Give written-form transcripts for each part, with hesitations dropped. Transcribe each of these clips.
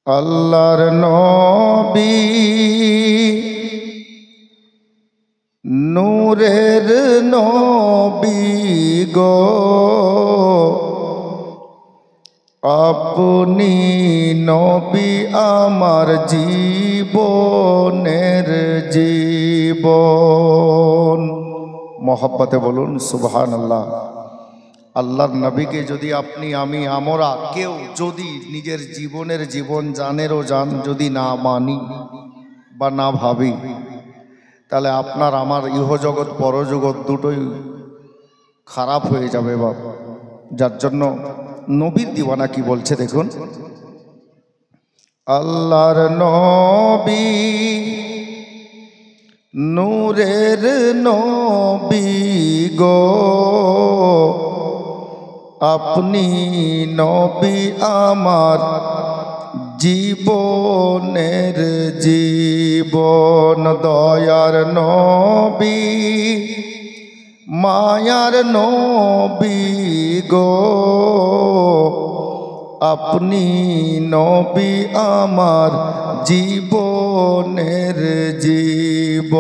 আল্লাহর নবী নূরের নবী গো, আপনি নবী আমার জীবনের জীবন। মহব্বতে বলুন সুবহানাল্লাহ। আল্লাহর নবীকে যদি আপনি, আমি, আমরা কেউ যদি নিজের জীবনের জীবন জানেরও জান যদি না মানি বা না ভাবি, তাহলে আপনার আমার ইহজগৎ পরজগৎ দুটোই খারাপ হয়ে যাবে বাবা। যার জন্য নবীর দিওয়ানা কি বলছে দেখুন। আল্লাহর নবী নূরের নবী গো, আপনি নবী আমার জীবনের জীবন। দয়ার নবী মায়ার নবী গো, আপনি নবী আমার জীবনের জীবন।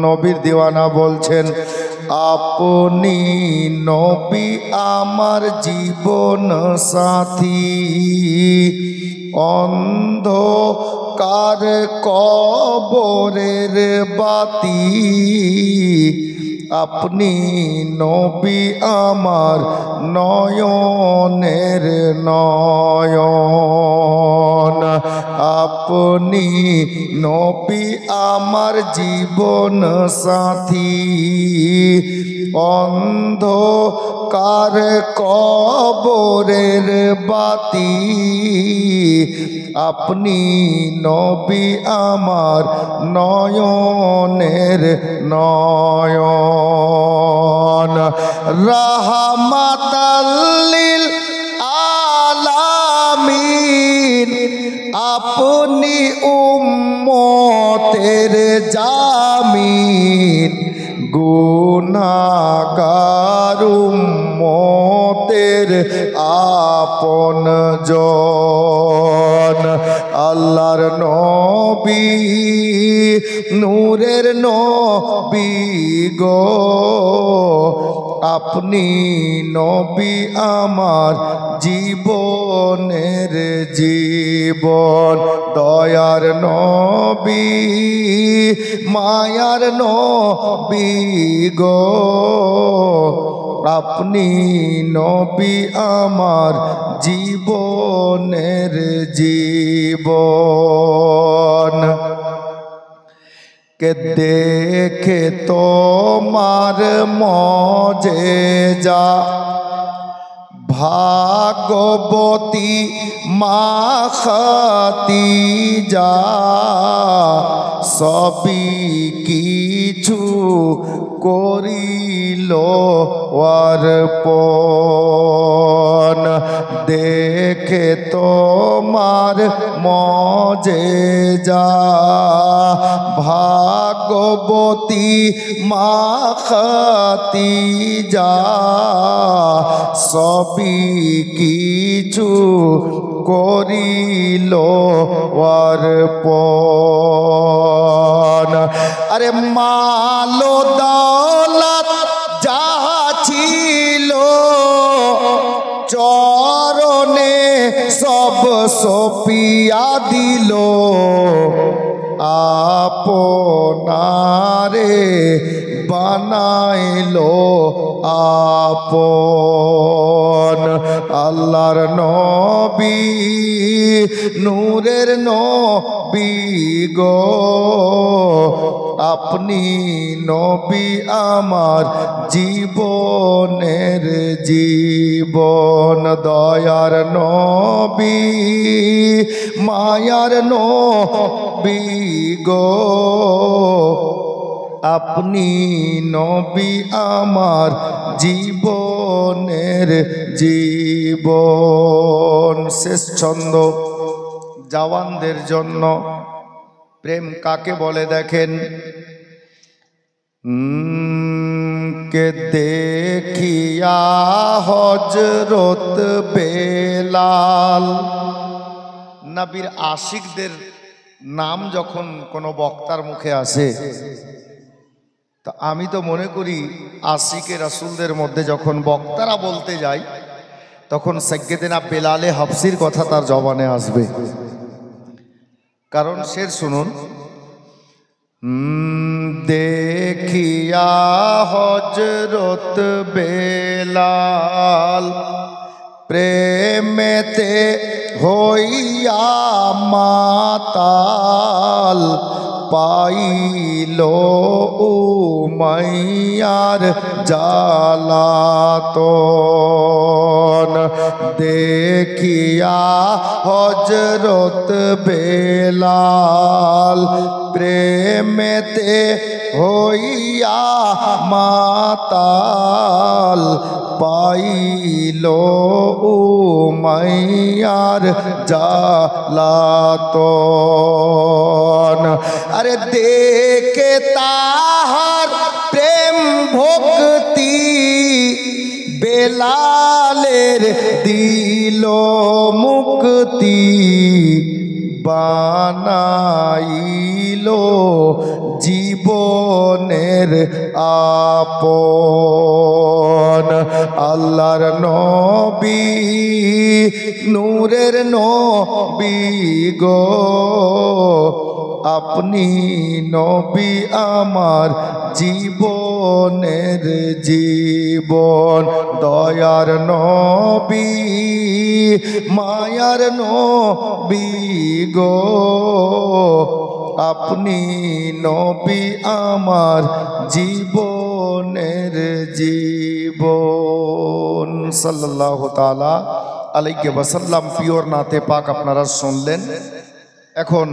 নবীর দিওয়ানা বলছেন, আপনি নবী আমার জীবন সাথী, অন্ধকার কবরের বাতি, আপনি নবী আমার নয়নের নয়ন, আপনি নবী আমার জীবন সাথী, অন্ধকার কবরের বাতি, আপনি নবী আমার নয়নের নয়ন। রাহমাতাল লিল আলামিন, আপনি উম্মতের জামিন, গুনাহগার উম্মতের আপন জন। আল্লাহর নবী নূরের নবী গো, আপনি নবী আমার জীবনের জীবন। দয়ার নবী মায়ার নবী গো, আপনি নবী আমার জীবনের জীবন। কে দেখে তোমার মজেজা, ভাগবতী মা খাদিজা, সবই কিছু করিল অর্পণ। দেখে তোমার মজেজা, ভাগবতী মা খাদিজা, সবই কিছু করিল অর্পণ। আরে মালো দৌলত যা ছিল চরণে সব সপিয়া দিল, আপনারে বানাইলো আপন। আল্লাহর নবী নূরের নবী গো, আপনি নবী আমার জীবনের জীবন। দয়ার নবী মায়ার নবী গো, আপনি নবী আমার জীবনের জীবন। শেষ ছন্দ জওয়ানদের জন্য। প্রেম কাকে বলে দেখেন। কে দেখিয়া হযরত বেলাল। নবীর আশিকদের নাম যখন কোনো বক্তার মুখে আসে, তা আমি তো মনে করি আশিকে রাসূলদের মধ্যে যখন বক্তারা বলতে যায়, তখন সাইয়্যিদিনা বেলালে হাবশির কথা তার জবানে আসবে। কারণ শের শুনুন, দেখিয়া হযরত বেলাল প্রেমেতে হইয়া মাতাল, পাইল উমাইয়ার জালাতন। দেখিয়া হযরত বেলাল প্রেমেতে হইয়া মাতাল, পাইল উমাইয়ার জালাতন। আরে দেখে তাহার প্রেম ভক্তি বেলালের দিল মুক্তি, বানাইল জীবনের আপন। আল্লাহর নবী নূরের নবী গো, আপনি নবী আমার জীবনের জীবন। দয়ার নবী মায়ার নবী গো, আপনি নবী আমার জীবনের জীবন। সাল্লাল্লাহু তাআলা আলাইহি ওয়াসাল্লাম পিওর নাতে পাক আপনারা শুনলেন। এখন